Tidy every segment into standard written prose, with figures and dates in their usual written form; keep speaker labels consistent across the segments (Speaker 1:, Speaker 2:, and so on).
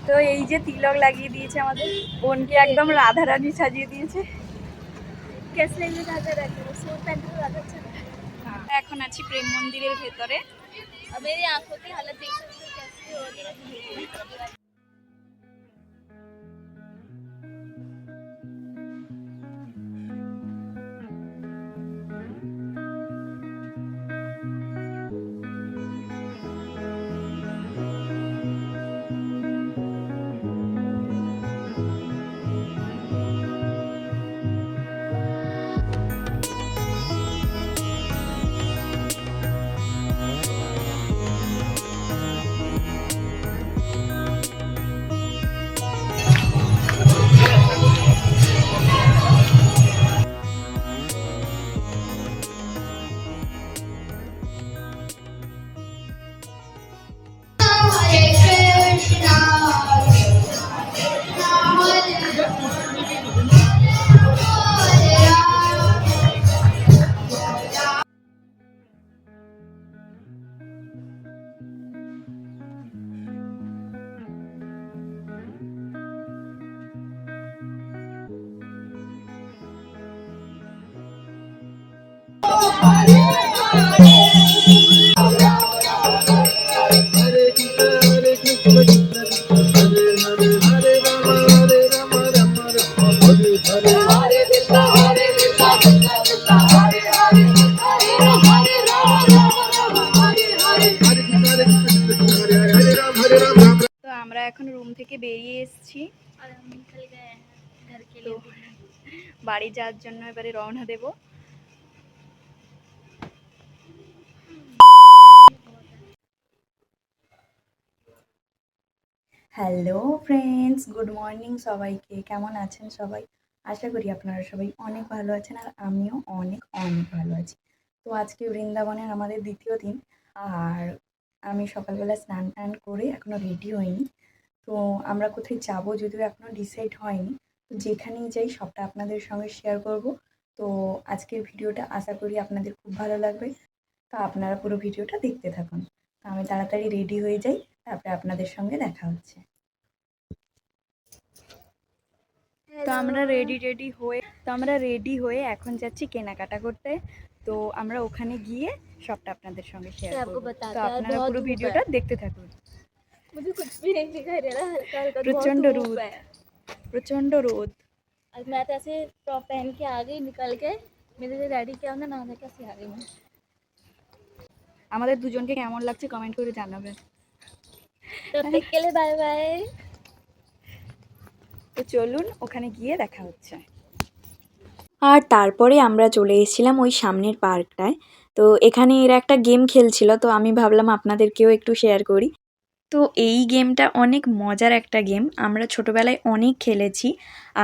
Speaker 1: তো এই যে তিলক লাগিয়ে দিয়েছে আমাদের বোনকে, একদম রাধারানী সাজিয়ে দিয়েছে। এখন আছি প্রেম মন্দিরের ভেতরে।
Speaker 2: मेरी आंखों की हालत देख सकते हो कैसी हो रही है।
Speaker 1: তো আমরা এখন রুম থেকে বেরিয়ে এসেছি, তো বাড়ি যাওয়ার জন্য এবারে রওনা দেব। হ্যালো ফ্রেন্ডস, গুড মর্নিং সবাইকে। কেমন আছেন সবাই? আশা করি আপনারা সবাই অনেক ভালো আছেন, আর আমিও অনেক অনেক ভালো আছি। তো আজকে বৃন্দাবনের আমাদের দ্বিতীয় দিন, আর আমি সকালবেলা স্নান টান করে এখনও রেডি হইনি। তো আমরা কোথায় যাব যদিও এখনও ডিসাইড হয়নি, তো যেখানেই যাই সবটা আপনাদের সঙ্গে শেয়ার করব। তো আজকের ভিডিওটা আশা করি আপনাদের খুব ভালো লাগবে, তো আপনারা পুরো ভিডিওটা দেখতে থাকুন। তো আমি তাড়াতাড়ি রেডি হয়ে যাই, তারপরে আপনাদের সঙ্গে দেখা হচ্ছে। তো আমরা রেডি হয়ে এখন যাচ্ছি কেনাকাটা করতে। তো আমরা ওখানে গিয়ে সবটা আপনাদের সঙ্গে শেয়ার করব, তো আপনারা পুরো ভিডিওটা দেখতে থাকুন।
Speaker 2: मुझे कुछ भी नहीं दिखाई दे रहा है, हल्का हल्का
Speaker 1: प्रचंड
Speaker 2: बहुत
Speaker 1: रोद,
Speaker 2: धूप है।
Speaker 1: प्रचंड रोद।
Speaker 2: आज मैं तो ऐसे टॉप पहन के आ गई निकल के, मेरे से रेडी किया ना नहा के आ गई मैं।
Speaker 1: আমাদের দুজনকে কেমন লাগছে কমেন্ট করে জানাবেন।
Speaker 2: तो टेक के लिए बाय बाय।
Speaker 1: তো চলুন ওখানে গিয়ে দেখা হচ্ছে। আর তারপরে আমরা চলে এসেছিলাম ওই সামনের পার্কটায়। তো এখানে এরা একটা গেম খেলছিল, তো আমি ভাবলাম আপনাদেরকেও একটু শেয়ার করি। তো এই গেমটা অনেক মজার একটা গেম, আমরা ছোটবেলায় অনেক খেলেছি।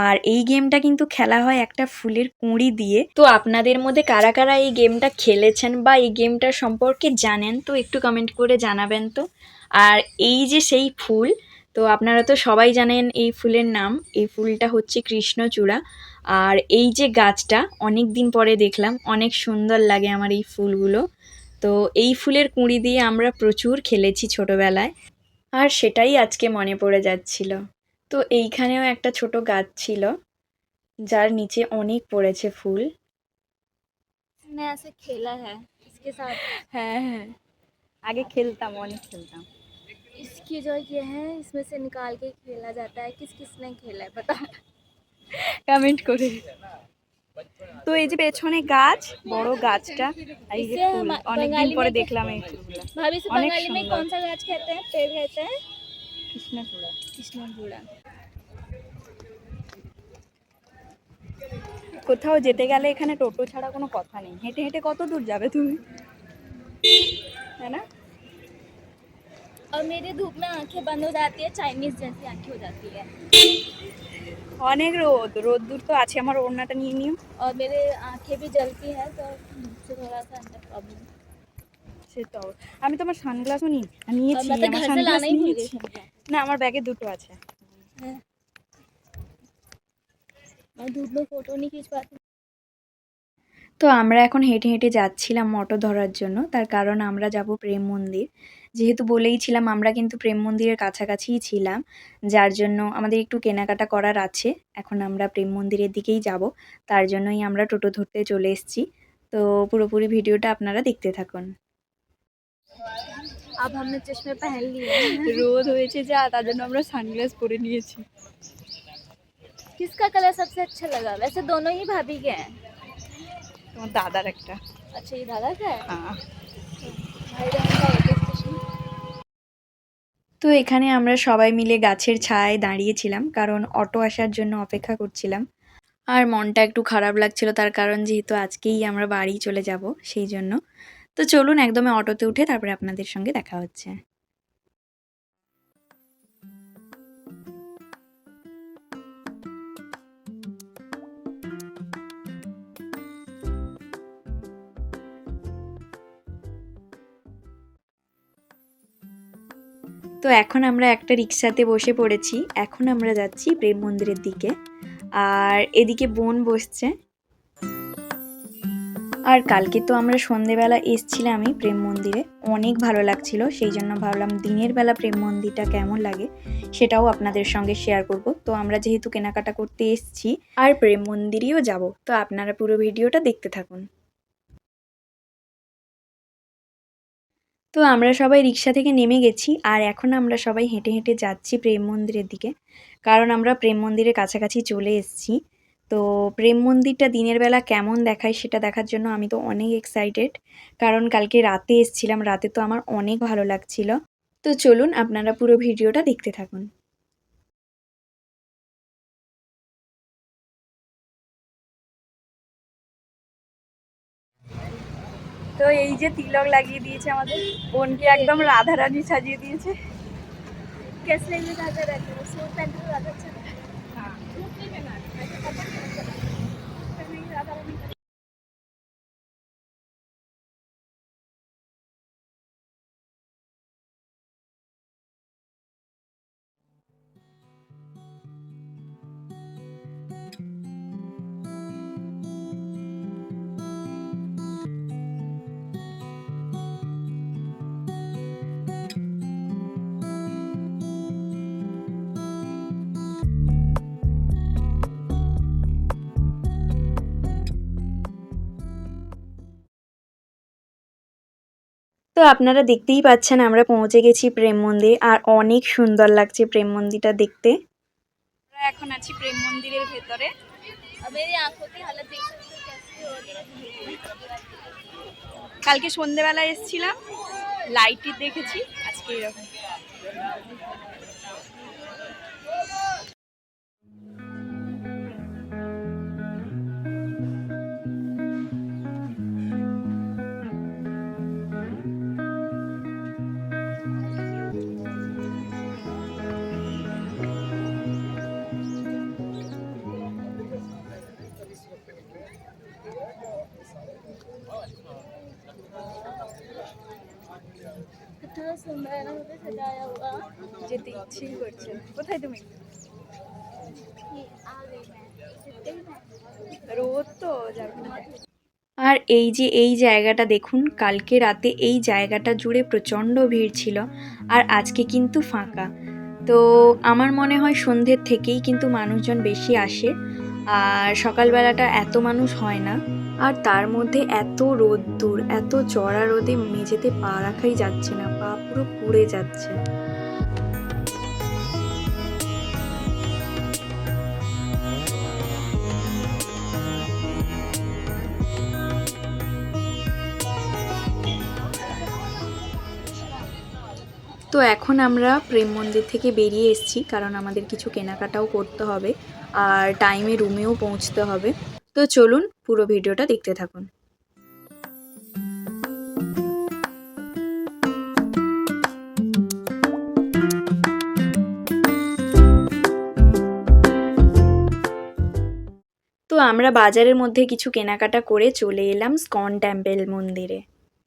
Speaker 1: আর এই গেমটা কিন্তু খেলা হয় একটা ফুলের কুঁড়ি দিয়ে। তো আপনাদের মধ্যে কারা কারা এই গেমটা খেলেছেন বা এই গেমটার সম্পর্কে জানেন, তো একটু কমেন্ট করে জানাবেন তো। আর এই যে সেই ফুল, তো আপনারা তো সবাই জানেন এই ফুলের নাম। এই ফুলটা হচ্ছে কৃষ্ণচূড়া। আর এই যে গাছটা অনেক দিন পরে দেখলাম, অনেক সুন্দর লাগে আমার এই ফুলগুলো। তো এই ফুলের কুঁড়ি দিয়ে আমরা প্রচুর খেলেছি ছোটবেলায়, আর সেটাই আজকে মনে পড়ে যাচ্ছিল। তো এইখানেও একটা ছোট গাছ ছিল, যার নিচে অনেক পড়েছে ফুল।
Speaker 2: मैं ऐसे खेला है इसके साथ।
Speaker 1: হ্যাঁ হ্যাঁ, আগে খেলতাম, অনেক খেলতাম।
Speaker 2: इसकी जो ये है इसमें से निकाल के खेला जाता है, किस किसने खेला है पता।
Speaker 1: কমেন্ট করে। তো এই যে পেছনে গাছ, বড় গাছটা, আর এই যে
Speaker 2: इसे
Speaker 1: ফুল,
Speaker 2: हम
Speaker 1: অনেকদিন
Speaker 2: बंगाली
Speaker 1: পরে
Speaker 2: में
Speaker 1: দেখলাম এই ফুলগুলো।
Speaker 2: भाभी से
Speaker 1: অনেক
Speaker 2: बंगाली में
Speaker 1: সুন্দর।
Speaker 2: कौन सा गाछ कहते हैं, पेड़ कहते हैं?
Speaker 1: কৃষ্ণচূড়া।
Speaker 2: कृष्णचूड़ा।
Speaker 1: কোথাও যেতে গেলে এখানে টোটো ছাড়া কোনো কথা নেই, হেঁটে হেঁটে কত দূর যাবে তুমি, তাই না?
Speaker 2: और मेरी धूप में आंखें बंद हो जाती है, चाइनीज जैसी आंखें हो जाती है।
Speaker 1: অনেক রোদ, রোদ্দুর তো আছে। আমার ওড়নাটা নিয়ে নিও।
Speaker 2: और मेरे आंखें भी जलती है, तो धूप से थोड़ा सा अंदर प्रॉब्लम।
Speaker 1: সে তো আমি তো আমার সানগ্লাসও
Speaker 2: और
Speaker 1: নিয়েছি,
Speaker 2: मैं तो
Speaker 1: আমার
Speaker 2: घर से
Speaker 1: সানগ্লাস
Speaker 2: लाना ही भूल
Speaker 1: নিয়েছি।
Speaker 2: गई।
Speaker 1: না, আমার ব্যাগে দুটো আছে।
Speaker 2: मैं धूप में फोटो नहीं खींच पाती।
Speaker 1: তো আমরা এখন হেঁটে হেঁটে যাচ্ছিলাম অটো ধরার জন্য, তার কারণ আমরা যাব প্রেম মন্দির। যেহেতু বলেইছিলাম আমরা কিন্তু প্রেম মন্দিরের কাছাকাছিই ছিলাম, যার জন্য আমাদের একটু কেনাকাটা করার আছে। এখন আমরা প্রেম মন্দিরের দিকেই যাব, তার জন্যই আমরা টোটো ধরতে চলে এসেছি। তো পুরোপুরি ভিডিওটা আপনারা দেখতে থাকুন।
Speaker 2: अब हमने चश्मे पहन लिए
Speaker 1: রোদ হয়েছে যা, তার জন্য আমরা সানগ্লাস পরে নিয়েছি।
Speaker 2: किसका कलर सबसे अच्छा लगा? वैसे दोनों ही भाभी के हैं।
Speaker 1: তোমার দাদার একটা।
Speaker 2: अच्छा ये दादा का है।
Speaker 1: হ্যাঁ।
Speaker 2: भाई बहन का एक स्टेशन।
Speaker 1: তো এখানে আমরা সবাই মিলে গাছের ছায়ায় দাঁড়িয়েছিলাম, কারণ অটো আসার জন্য অপেক্ষা করছিলাম। আর মনটা একটু খারাপ লাগছিল, তার কারণ যেহেতু আজকেই আমরা বাড়ি চলে যাব সেই জন্য। তো চলুন একদমই অটোতে উঠে তারপরে আপনাদের সঙ্গে দেখা হচ্ছে। তো এখন আমরা একটা রিক্সাতে বসে পড়েছি, এখন আমরা যাচ্ছি প্রেম মন্দিরের দিকে। আর এদিকে বোন বসছে। আর কালকে তো আমরা সন্ধেবেলা এসছিলামই প্রেম মন্দিরে, অনেক ভালো লাগছিল, সেই জন্য ভাবলাম দিনের বেলা প্রেম মন্দিরটা কেমন লাগে সেটাও আপনাদের সঙ্গে শেয়ার করব। তো আমরা যেহেতু কেনাকাটা করতে এসছি আর প্রেম মন্দিরেও যাব, তো আপনারা পুরো ভিডিওটা দেখতে থাকুন। তো আমরা সবাই রিক্সা থেকে নেমে গেছি, আর এখন আমরা সবাই হেঁটে হেঁটে যাচ্ছি প্রেম মন্দিরের দিকে, কারণ আমরা প্রেম মন্দিরের কাছাকাছি চলে এসেছি। তো প্রেম মন্দিরটা দিনের বেলা কেমন দেখায় সেটা দেখার জন্য আমি তো অনেক এক্সাইটেড, কারণ কালকে রাতে এসেছিলাম, রাতে তো আমার অনেক ভালো লাগছিল। তো চলুন আপনারা পুরো ভিডিওটা দেখতে থাকুন। তো এই যে তিলক লাগিয়ে দিয়েছে আমাদের বোনকে, একদম রাধারানী সাজিয়ে দিয়েছে।
Speaker 2: कैसे लगे दादा रहते हो? सूट पहन के ज्यादा अच्छा लगता है।
Speaker 1: তো আপনারা দেখতেই পাচ্ছেন আমরা পৌঁছে গেছি প্রেম মন্দির, আর অনেক সুন্দর লাগছে প্রেম মন্দিরটা দেখতে। আমরা এখন আছি প্রেম মন্দিরের ভেতরে।
Speaker 2: अब मेरी आंखों की हालत देख सकते हो कैसी हो रही है।
Speaker 1: কালকে সন্ধেবেলা এসেছিলাম, লাইটই দেখেছি, আজকে এরকম।
Speaker 2: कितना सुंदर है ना मुझे सजाया हुआ।
Speaker 1: যেতে ইচ্ছেই করছে না। কোথায় তুমি?
Speaker 2: ये आ गई मैं कितने में।
Speaker 1: রোদ তো যাবে না। আর এই যে এই জায়গাটা দেখুন, কালকে রাতে এই জায়গাটা জুড়ে প্রচণ্ড ভিড় ছিল, আর আজকে কিন্তু ফাঁকা। তো আমার মনে হয় সন্ধ্যের থেকেই কিন্তু মানুষজন বেশি আসে, আর সকালবেলাটা এত মানুষ হয় না। আর তার মধ্যে এত রোদ্দুর, এত চড়া রোদে মেঝেতে পা রাখাই যাচ্ছে না, পা পুরো পুড়ে যাচ্ছে। তো এখন আমরা প্রেম মন্দির থেকে বেরিয়ে এসেছি, কারণ আমাদের কিছু কেনাকাটাও করতে হবে আর টাইমে রুমেও পৌঁছতে হবে। তো চলুন পুরো ভিডিওটা দেখতে থাকুন। তো আমরা বাজারের মধ্যে কিছু কেনাকাটা করে চলে এলাম স্কন টেম্পল মন্দিরে।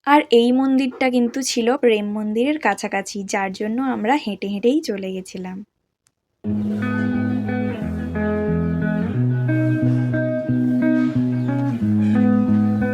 Speaker 1: আর এই মন্দিরটা কিন্তু ছিল প্রেম মন্দিরের কাছাকাছি, যার জন্য আমরা হেঁটে হেঁটেই চলে গেছিলাম। তো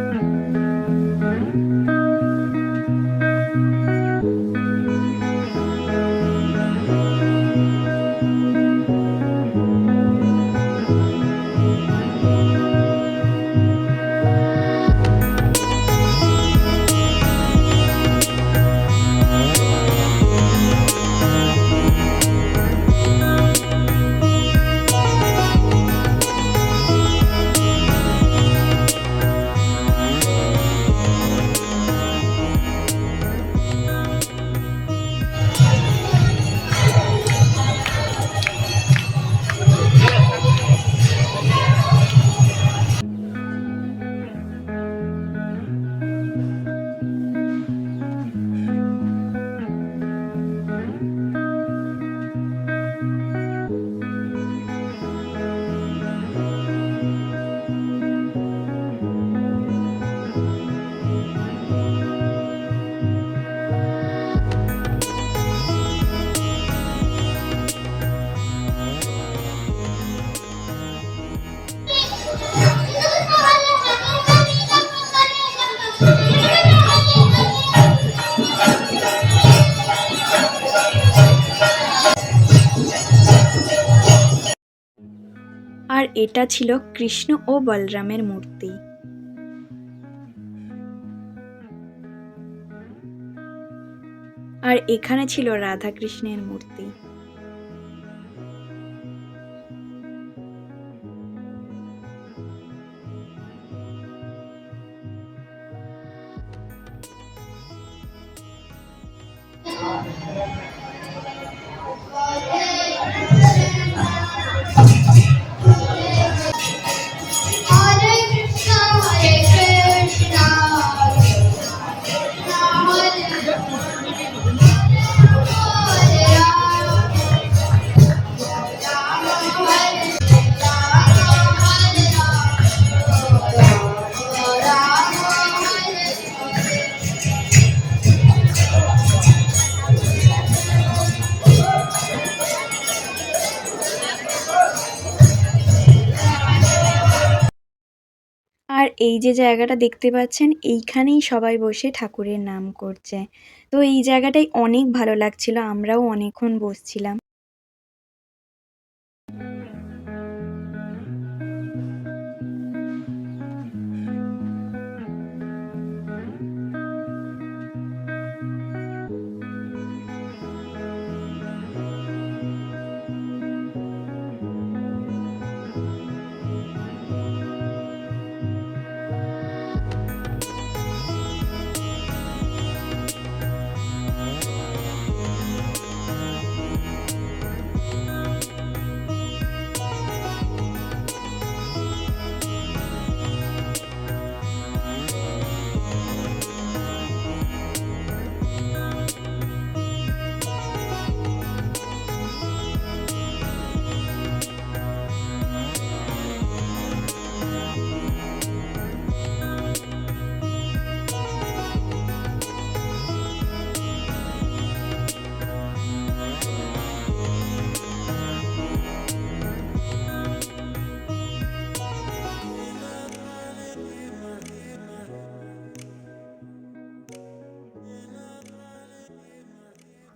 Speaker 1: আর এটা ছিল কৃষ্ণ ও বলরামের মূর্তি। আর এখানে ছিল রাধা কৃষ্ণের মূর্তি। আর এই যে জায়গাটা দেখতে পাচ্ছেন, এইখানেই সবাই বসে ঠাকুরের নাম করছে। তো এই জায়গাটাই অনেক ভালো লাগছিল, আমরাও অনেকক্ষণ বসছিলাম।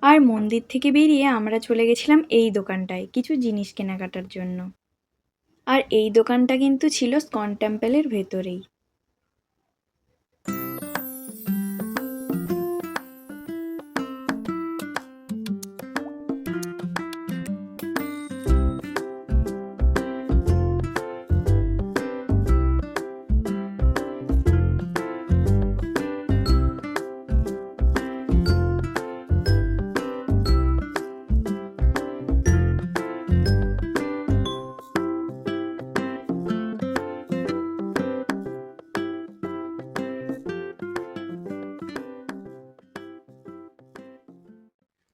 Speaker 1: আর মন্দির থেকে বেরিয়ে আমরা চলে গেছিলাম এই দোকানটায় কিছু জিনিস কেনাকাটার জন্য। আর এই দোকানটা কিন্তু ছিল স্কন টেম্পলের ভেতরেই।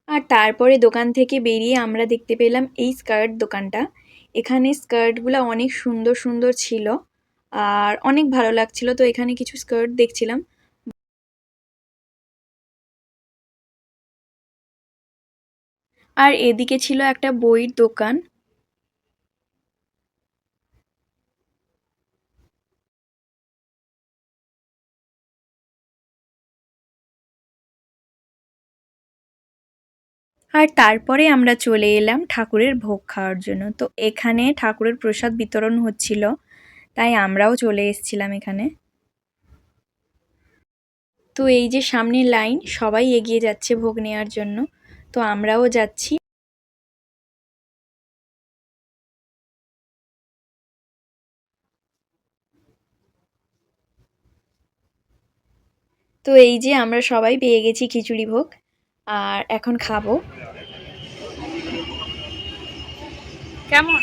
Speaker 1: আর তারপরে দোকান থেকে বেরিয়ে আমরা দেখতে পেলাম এই স্কার্ট দোকানটা। এখানে স্কার্টগুলো অনেক সুন্দর সুন্দর ছিল আর অনেক ভালো লাগছিল, তো এখানে কিছু স্কার্ট দেখছিলাম। আর এদিকে ছিল একটা বইয়ের দোকান। আর তারপরে আমরা চলে এলাম ঠাকুরের ভোগ খাওয়ার জন্য। তো এখানে ঠাকুরের প্রসাদ বিতরণ হচ্ছিল, তাই আমরাও চলে এসেছিলাম এখানে। তো এই যে সামনে লাইন, সবাই এগিয়ে যাচ্ছে ভোগ নেওয়ার জন্য, তো আমরাও যাচ্ছি। তো এই যে আমরা সবাই পেয়ে গেছি খিচুড়ি ভোগ, আর এখন খাবো।
Speaker 2: কেমন?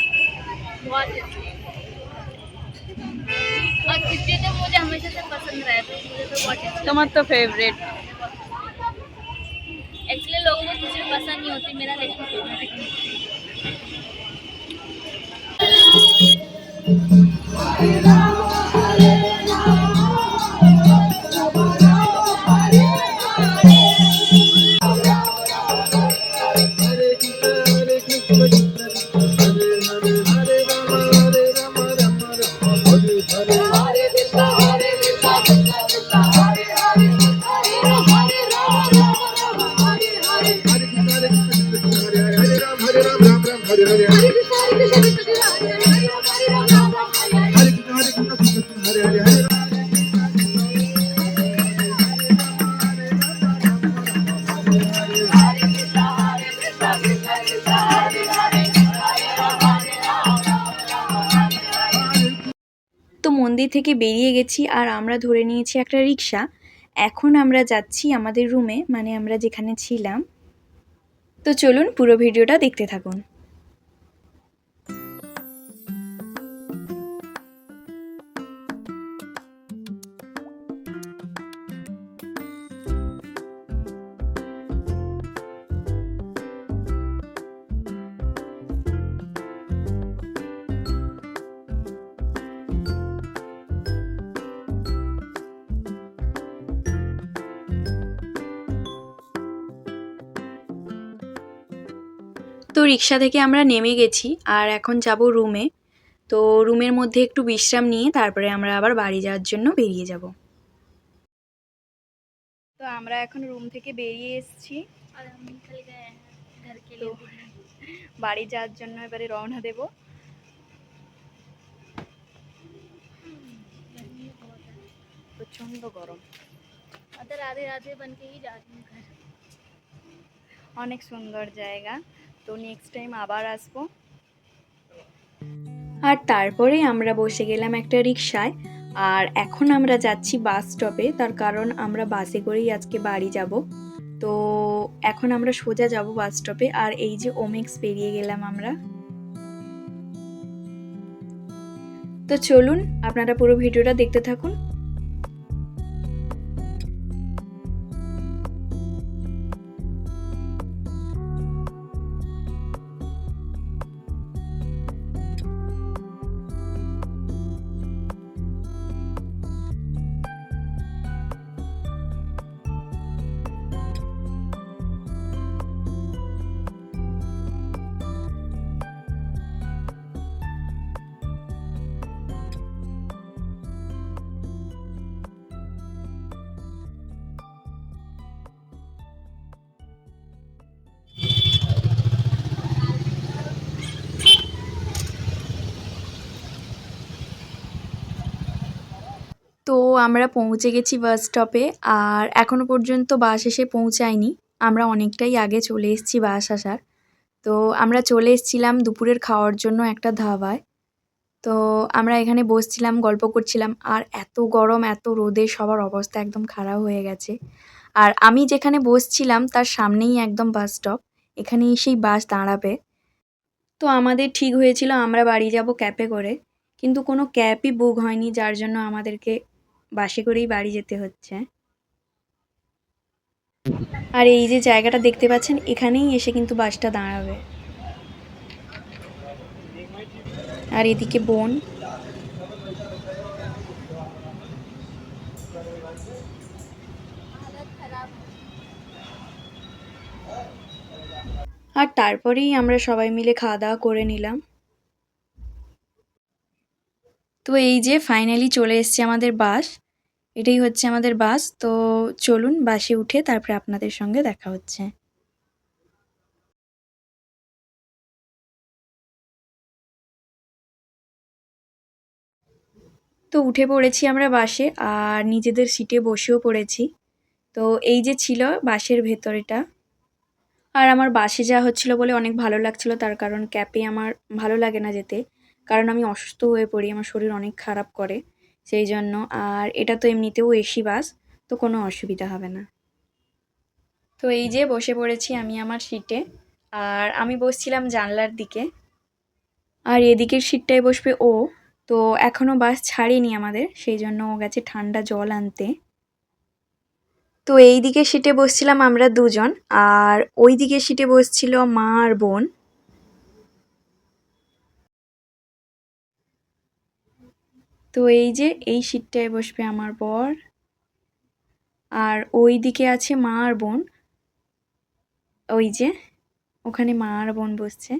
Speaker 2: और खिचड़ी तो मुझे हमेशा से पसंद रहा है, तो मुझे तो बहुत टेस्टी।
Speaker 3: তোমার তো ফেভারিট।
Speaker 2: एक्चुअली लोगों को खिचड़ी पसंद नहीं होती, मेरा लेकिन फेवरेट है।
Speaker 4: Hare Ram, Hare Ram, Ram Ram, Hare Hare.
Speaker 1: মন্দির থেকে বেরিয়ে গেছি আর আমরা ধরে নিয়েছি একটা রিক্সা। এখন আমরা যাচ্ছি আমাদের রুমে, মানে আমরা যেখানে ছিলাম। তো চলুন পুরো ভিডিওটা দেখতে থাকুন। তো রিক্সা থেকে আমরা নেমে গেছি আর এখন যাব রুমে। তো রুমের মধ্যে একটু বিশ্রাম নিয়ে তারপরে আমরা আবার বাড়ি যাওয়ার জন্য বেরিয়ে যাব। তো আমরা এখন রুম থেকে বেরিয়ে এসেছি
Speaker 2: और हम निकल गए हैं घर के
Speaker 1: তো
Speaker 2: लिए।
Speaker 1: বাড়ি যাওয়ার জন্য এবারে রওনা দেব।
Speaker 2: गर्मी बहुत है।
Speaker 1: প্রচণ্ড গরম,
Speaker 2: अदर आधे आधे बन के ही जा रही हूँ घर।
Speaker 1: অনেক সুন্দর জায়গা। তো নেক্সট টাইম আবার আসবো। আর তারপরে আমরা বসে গেলাম একটা রিক্সায় আর এখন আমরা যাচ্ছি বাস স্টপে, তার কারণ আমরা বাসে করেই আজকে বাড়ি যাব। তো এখন আমরা সোজা যাব বাস স্টপে। আর এই যে ওমেক্স পেরিয়ে গেলাম আমরা। তো চলুন আপনারা পুরো ভিডিওটা দেখতে থাকুন। তো আমরা পৌঁছে গেছি বাস স্টপে আর এখনো পর্যন্ত বাস এসে পৌঁছায়নি। আমরা অনেকটাই আগে চলে এসেছি বাস আসার। তো আমরা চলে এসেছিলাম দুপুরের খাওয়ার জন্য একটা ধাবায়। তো আমরা এখানে বসছিলাম, গল্প করছিলাম আর এত গরম এত রোদে সবার অবস্থা একদম খারাপ হয়ে গেছে। আর আমি যেখানে বসছিলাম তার সামনেই একদম বাস স্টপ, এখানেই সেই বাস দাঁড়াবে। তো আমাদের ঠিক হয়েছিল আমরা বাড়ি যাব ক্যাবে করে, কিন্তু কোনো ক্যাবই বুক হয়নি, যার জন্য আমাদেরকে বাসে করেই বাড়ি যেতে হচ্ছে। আর এই যে জায়গাটা দেখতে পাচ্ছেন এখানেই এসে কিন্তু বাসটা দাঁড়াবে। আর এদিকে বন।
Speaker 2: हालत खराब है।
Speaker 1: আর তারপরেই আমরা সবাই মিলে খাওয়া দাওয়া করে নিলাম। তো এই যে ফাইনালি চলে এসছে আমাদের বাস, এটাই হচ্ছে আমাদের বাস। তো চলুন বাসে উঠে তারপরে আপনাদের সঙ্গে দেখা হচ্ছে। তো উঠে পড়েছি আমরা বাসে আর নিজেদের সিটে বসেও পড়েছি। তো এই যে ছিল বাসের ভেতরটা। আর আমার বাসে যাওয়া হচ্ছিলো বলে অনেক ভালো লাগছিল, তার কারণ ক্যাবে আমার ভালো লাগে না যেতে, কারণ আমি অসুস্থ হয়ে পড়ি, আমার শরীর অনেক খারাপ করে সেই জন্য। আর এটা তো এমনিতেও এসি বাস, তো কোনো অসুবিধা হবে না। তো এই যে বসে পড়েছি আমি আমার সিটে আর আমি বসছিলাম জানলার দিকে আর এদিকের সিটটায় বসবে ও। তো এখনও বাস ছাড়েনি আমাদের, সেই জন্য ও গেছে ঠান্ডা জল আনতে। তো এই দিকে সিটে বসছিলাম আমরা দুজন আর ওই দিকে সিটে বসছিল মা আর বোন। তো এই যে এই সিটটায় বসবে আমার বর আর ওই দিকে আছে মা আর বোন, ওই যে ওখানে মা আর বোন বসছে।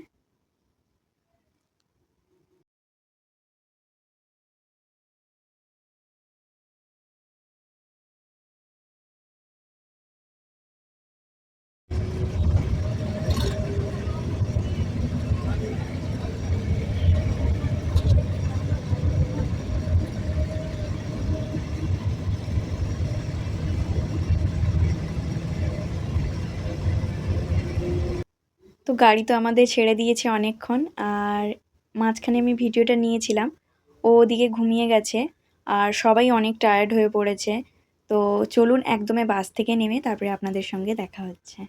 Speaker 1: তো গাড়ি তো আমাদের ছেড়ে দিয়েছে অনেকক্ষণ আর মাঝখানে আমি ভিডিওটা নিয়েছিলাম। ও ওদিকে ঘুমিয়ে গেছে আর সবাই অনেক টায়ার্ড হয়ে পড়েছে। তো চলুন একদমই বাস থেকে নেমে তারপরে আপনাদের সঙ্গে দেখা হচ্ছে।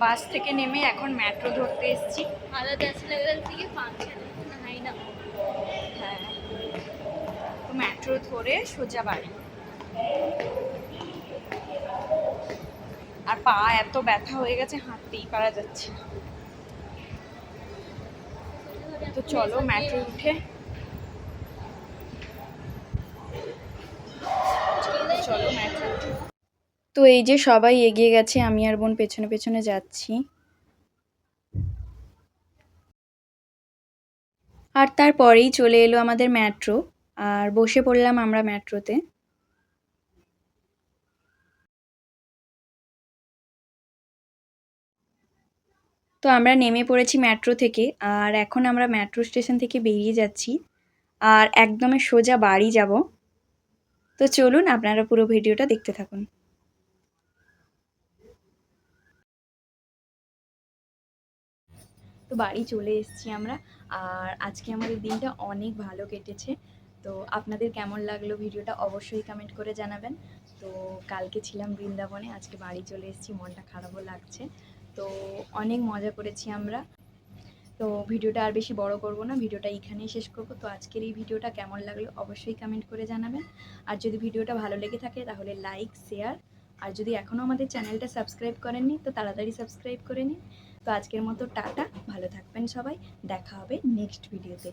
Speaker 1: বাস থেকে নেমে এখন মেট্রো ধরতে এসেছি।
Speaker 2: हालत ऐसी लग रहा है कि फंक्शन है ना।
Speaker 1: হ্যাঁ, তো মেট্রো ধরে সোজা বাড়ি। আর পা এত ব্যথা হয়ে গেছে, হাঁটতেই পারা যাচ্ছে না। তো চলো মেট্রো উঠে চলো মেট্রো। তো এই যে সবাই এগিয়ে গেছে, আমি আর বোন পেছনে পেছনে যাচ্ছি। আর তারপরেই চলে এলো আমাদের মেট্রো, আর বসে পড়লাম আমরা মেট্রোতে। তো আমরা নেমে পড়েছি মেট্রো থেকে, আর এখন আমরা মেট্রো স্টেশন থেকে বেরিয়ে যাচ্ছি আর একদমই সোজা বাড়ি যাব। তো চলুন আপনারা পুরো ভিডিওটা দেখতে থাকুন। তো বাড়ি চলে এসেছি আমরা, আর আজকে আমাদের দিনটা অনেক ভালো কেটেছে। তো আপনাদের কেমন লাগলো ভিডিওটা অবশ্যই কমেন্ট করে জানাবেন। তো কালকে ছিলাম বৃন্দাবনে, আজকে বাড়ি চলে এসেছি, মনটা খারাপও লাগছে। তো অনেক মজা করেছি আমরা। তো ভিডিওটা আর বেশি বড় করব না, ভিডিওটা এখানেই শেষ করব। তো আজকের এই ভিডিওটা কেমন লাগলো অবশ্যই কমেন্ট করে জানাবেন। আর যদি ভিডিওটা ভালো লেগে থাকে তাহলে লাইক, শেয়ার, আর যদি এখনও আমাদের চ্যানেলটা সাবস্ক্রাইব করেননি তো তাড়াতাড়ি সাবস্ক্রাইব করে নিন। তো আজকের মতো টাটা, ভালো থাকবেন সবাই, দেখা হবে নেক্সট ভিডিওতে।